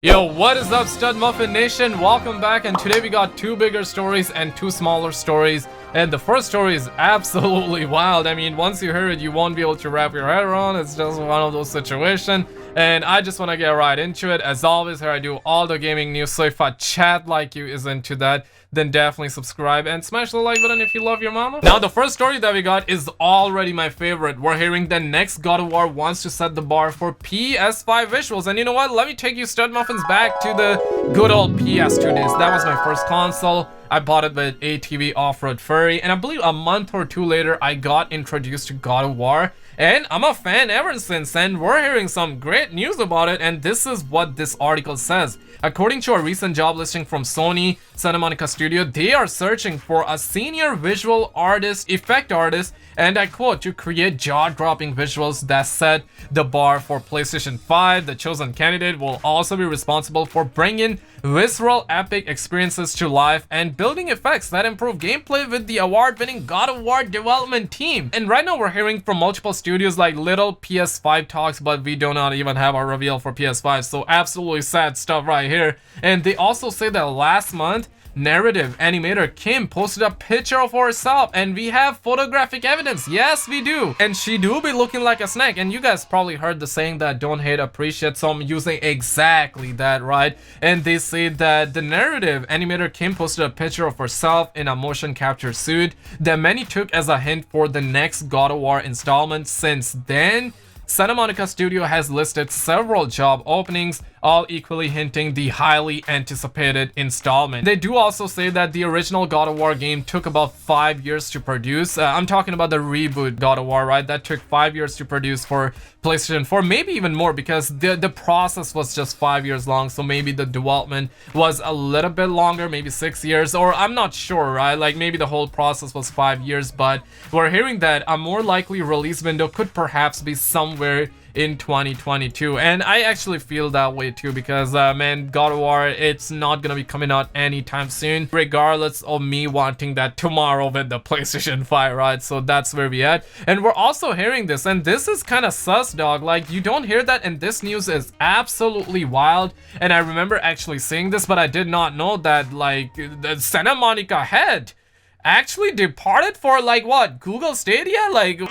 Yo, what is up, Stud Muffin Nation? Welcome back, and today we got two bigger stories and two smaller stories. And the first story is absolutely wild. I mean, once you hear it, you won't be able to wrap your head around. It's just one of those situations. And I just want to get right into it. As always, here I do all the gaming news. So if a chat like you is into that, then definitely subscribe and smash the like button if you love your mama. Now, the first story that we got is already my favorite. We're hearing the next God of War wants to set the bar for PS5 visuals. And you know what? Let me take you Stud Muffins back to the good old PS2 days. That was my first console. I bought it with ATV Off-Road Furry, and I believe a month or two later, I got introduced to God of War. And I'm a fan ever since, and we're hearing some great news about it, and this is what this article says. According to a recent job listing from Sony Santa Monica Studio, they are searching for a senior visual artist, effect artist, and I quote, to create jaw-dropping visuals that set the bar for PlayStation 5. The chosen candidate will also be responsible for bringing visceral epic experiences to life and building effects that improve gameplay with the award-winning God of War development team. And right now we're hearing from multiple studios like little PS5 talks, but we do not even have a reveal for PS5, so absolutely sad stuff right here. And they also say that last month, narrative animator Kim posted a picture of herself, and we have photographic evidence. Yes, we do. And she do be looking like a snack. And you guys probably heard the saying that don't hate, appreciate, so I'm using exactly that, right? And they say that the narrative animator Kim posted a picture of herself in a motion capture suit that many took as a hint for the next God of War installment. Since then, Santa Monica Studio has listed several job openings, all equally hinting the highly anticipated installment. They do also say that the original God of War game took about 5 years to produce. I'm talking about the reboot God of War, right? That took 5 years to produce for PlayStation 4, maybe even more, because the process was just 5 years long, so maybe the development was a little bit longer, maybe 6 years, or I'm not sure, right? Like maybe the whole process was 5 years, but we're hearing that a more likely release window could perhaps be somewhere in 2022, and I actually feel that way too, because man, God of War, it's not gonna be coming out anytime soon, regardless of me wanting that tomorrow with the PlayStation 5, right? So that's where we at. And we're also hearing this, and this is kind of sus, dog. Like, you don't hear that, and this news is absolutely wild. And I remember actually seeing this, but I did not know that, like, the Santa Monica head actually departed for, like, what, Google Stadia? Like,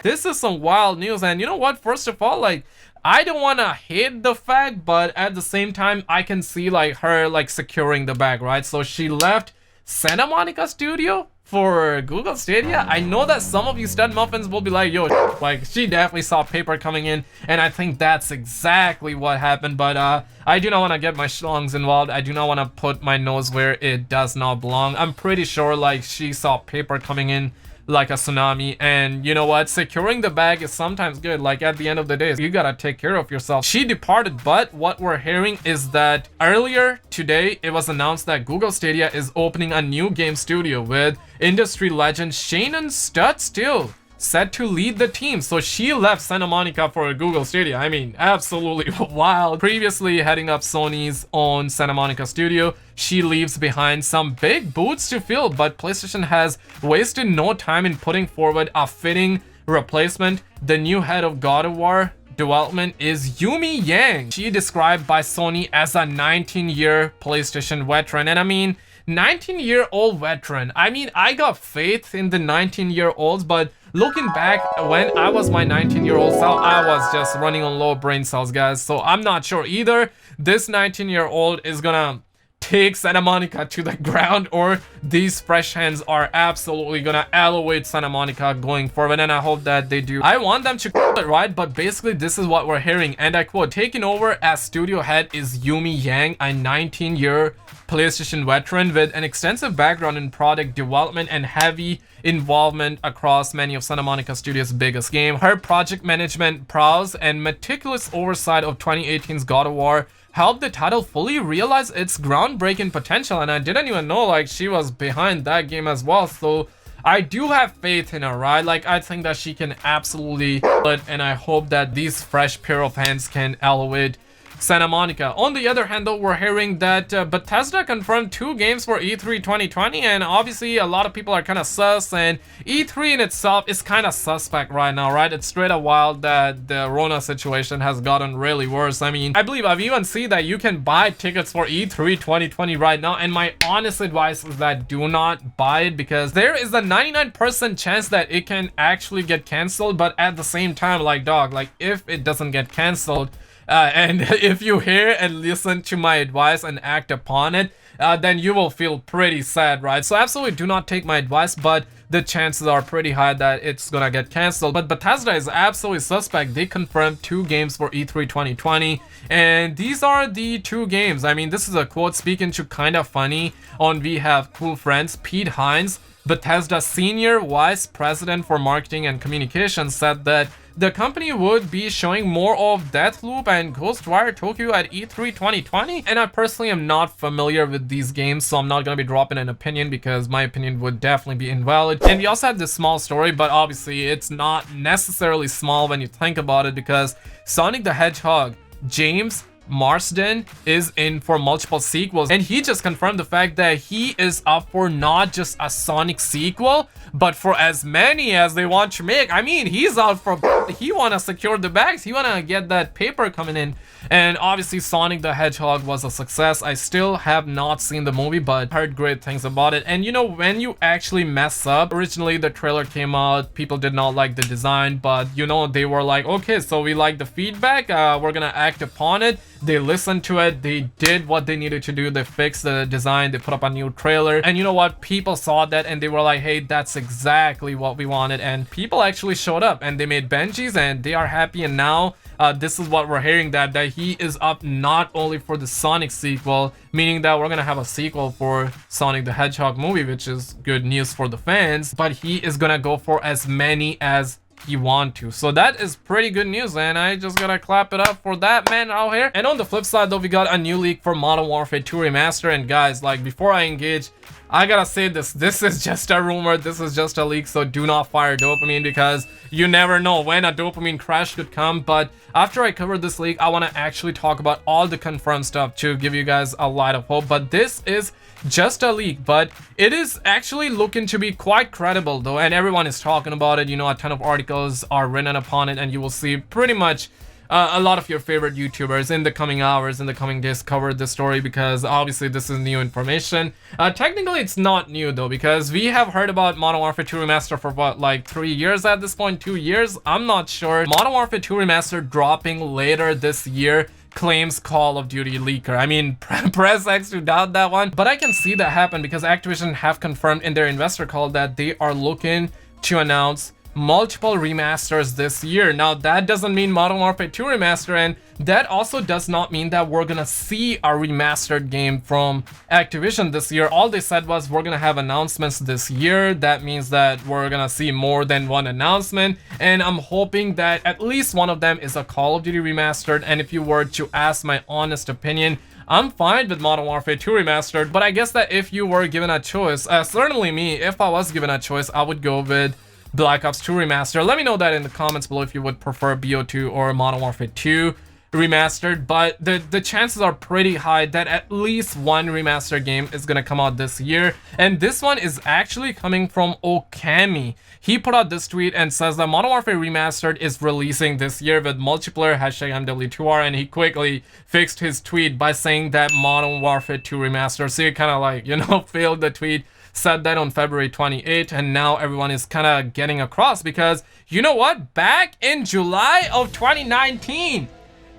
this is some wild news. And you know what? First of all, like, I don't want to hate the fact, but at the same time, I can see like her like securing the bag, right? So she left Santa Monica Studio for Google Stadia. I know that some of you Stud Muffins will be like, yo, like, she definitely saw paper coming in, and I think that's exactly what happened. But I do not want to get my schlongs involved. I do not want to put my nose where it does not belong. I'm pretty sure like she saw paper coming in like a tsunami, and you know what, securing the bag is sometimes good. Like, at the end of the day, you gotta take care of yourself. She departed, but what we're hearing is that earlier today it was announced that Google Stadia is opening a new game studio with industry legend Shannon Studstill set to lead the team. So she left Santa Monica for Google Stadia. I mean, absolutely wild. Previously heading up Sony's own Santa Monica Studio, she leaves behind some big boots to fill, but PlayStation has wasted no time in putting forward a fitting replacement. The new head of God of War development is Yumi Yang. She described by Sony as a 19-year PlayStation veteran, and I mean, 19-year-old veteran. I mean, I got faith in the 19-year-olds, but looking back, when I was my 19-year-old self, I was just running on low brain cells, guys. So I'm not sure either this 19-year-old is gonna take Santa Monica to the ground, or these fresh hands are absolutely gonna elevate Santa Monica going forward, and I hope that they do. I want them to call it right, but basically this is what we're hearing, and I quote, taking over as studio head is Yumi Yang, a 19-year PlayStation veteran with an extensive background in product development and heavy involvement across many of Santa Monica Studios' biggest game. Her project management prowess and meticulous oversight of 2018's God of War helped the title fully realize its groundbreaking potential, and I didn't even know like she was behind that game as well. So I do have faith in her, right? Like, I think that she can absolutely do it, and I hope that these fresh pair of hands can elevate Santa Monica. On the other hand though, we're hearing that Bethesda confirmed 2 games for E3 2020, and obviously a lot of people are kind of sus, and E3 in itself is kind of suspect right now, right? It's straight up wild that the Rona situation has gotten really worse. I mean, I believe I've even seen that you can buy tickets for E3 2020 right now, and my honest advice is that do not buy it, because there is a 99% chance that it can actually get canceled. But at the same time, like, dog, like, if it doesn't get canceled, and if you hear and listen to my advice and act upon it, then you will feel pretty sad, right? So absolutely do not take my advice, but the chances are pretty high that it's gonna get canceled. But Bethesda is absolutely suspect. They confirmed 2 games for E3 2020, and these are the 2 games. I mean, this is a quote speaking to kind of funny on We Have Cool Friends. Pete Hines, Bethesda Senior Vice President for Marketing and Communications, said that the company would be showing more of Deathloop and Ghostwire Tokyo at E3 2020. And I personally am not familiar with these games, so I'm not gonna be dropping an opinion, because my opinion would definitely be invalid. And we also had this small story, but obviously it's not necessarily small when you think about it, because Sonic the Hedgehog, James Marsden, is in for multiple sequels, and he just confirmed the fact that he is up for not just a Sonic sequel, but for as many as they want to make. I mean, he's out for, he wanna secure the bags, he wanna get that paper coming in. And obviously Sonic the Hedgehog was a success. I still have not seen the movie, but heard great things about it. And you know, when you actually mess up, originally the trailer came out, people did not like the design, but you know, they were like, okay, so we like the feedback, we're gonna act upon it. They listened to it, they did what they needed to do, they fixed the design, they put up a new trailer, and you know what, people saw that and they were like, hey, that's exactly what we wanted. And people actually showed up and they made Benjis and they are happy. And now this is what we're hearing, that he is up not only for the Sonic sequel, meaning that we're gonna have a sequel for Sonic the Hedgehog movie, which is good news for the fans, but he is gonna go for as many as you want to. So that is pretty good news, and I just gotta clap it up for that man out here. And on the flip side though, we got a new leak for Modern Warfare 2 Remaster. And guys, like, before I engage, I gotta say this is just a rumor, this is just a leak, so do not fire dopamine, because you never know when a dopamine crash could come. But after I cover this leak, I want to actually talk about all the confirmed stuff to give you guys a lot of hope. But this is just a leak, but it is actually looking to be quite credible though, and everyone is talking about it. You know, a ton of articles are written upon it, and you will see pretty much a lot of your favorite YouTubers in the coming hours, in the coming days, cover this story, because obviously this is new information. Technically it's not new though, because we have heard about Modern Warfare 2 Remaster for what, like 3 years at this point, 2 years, I'm not sure. Modern Warfare 2 Remaster dropping later this year, claims Call of Duty leaker. I mean, press X to doubt that one, but I can see that happen, because Activision have confirmed in their investor call that they are looking to announce multiple remasters this year. Now that doesn't mean Modern Warfare 2 Remaster, and that also does not mean that we're gonna see a remastered game from Activision this year. All they said was we're gonna have announcements this year. That means that we're gonna see more than one announcement, and I'm hoping that at least one of them is a Call of Duty Remastered. And if you were to ask my honest opinion, I'm fine with Modern Warfare 2 Remastered, but I guess that if you were given a choice, certainly me, if I was given a choice, I would go with Black Ops 2 Remaster. Let me know that in the comments below if you would prefer BO2 or Modern Warfare 2 Remastered, but the chances are pretty high that at least one remastered game is gonna come out this year, and this one is actually coming from Okami. He put out this tweet and says that Modern Warfare Remastered is releasing this year with multiplayer, hashtag MW2R, and he quickly fixed his tweet by saying that Modern Warfare 2 Remastered. So he kind of like, you know, failed the tweet, said that on February 28th, and now everyone is kind of getting across, because you know what, back in July of 2019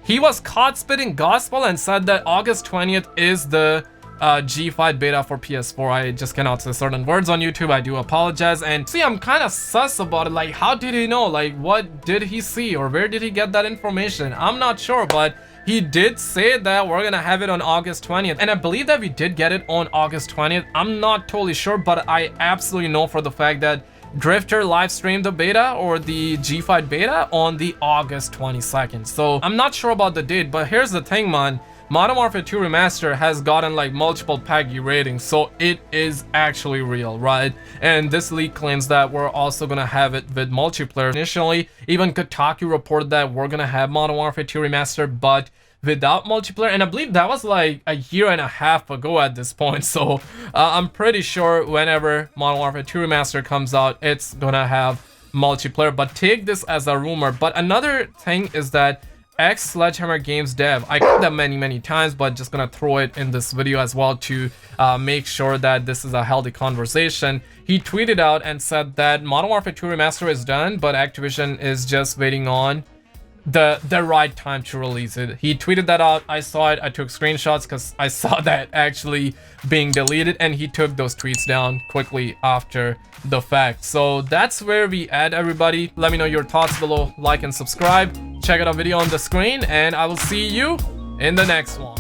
he was caught spitting gospel and said that August 20th is the G5 beta for PS4. I just cannot say certain words on YouTube, I do apologize. And see, I'm kind of sus about it, like how did he know, like what did he see, or where did he get that information? I'm not sure, but he did say that we're gonna have it on August 20th, and I believe that we did get it on August 20th. I'm not totally sure, but I absolutely know for the fact that Drifter live streamed the beta, or the G5 beta, on the August 22nd. So I'm not sure about the date, but here's the thing, man. Modern Warfare 2 Remaster has gotten like multiple PEGI ratings, so it is actually real, right? And this leak claims that we're also gonna have it with multiplayer. Initially, even Kotaku reported that we're gonna have Modern Warfare 2 Remaster, but without multiplayer, and I believe that was like a year and a half ago at this point. So I'm pretty sure whenever Modern Warfare 2 Remastered comes out, it's gonna have multiplayer, but take this as a rumor. But another thing is that Sledgehammer Games dev, I called them many times, but just gonna throw it in this video as well to make sure that this is a healthy conversation. He tweeted out and said that Modern Warfare 2 Remaster is done, but Activision is just waiting on the right time to release it. He tweeted that out. I saw it. I took screenshots because I saw that actually being deleted, and he took those tweets down quickly after the fact. So that's where we at, everybody. Let me know your thoughts below, like and subscribe. Check out our video on the screen, and I will see you in the next one.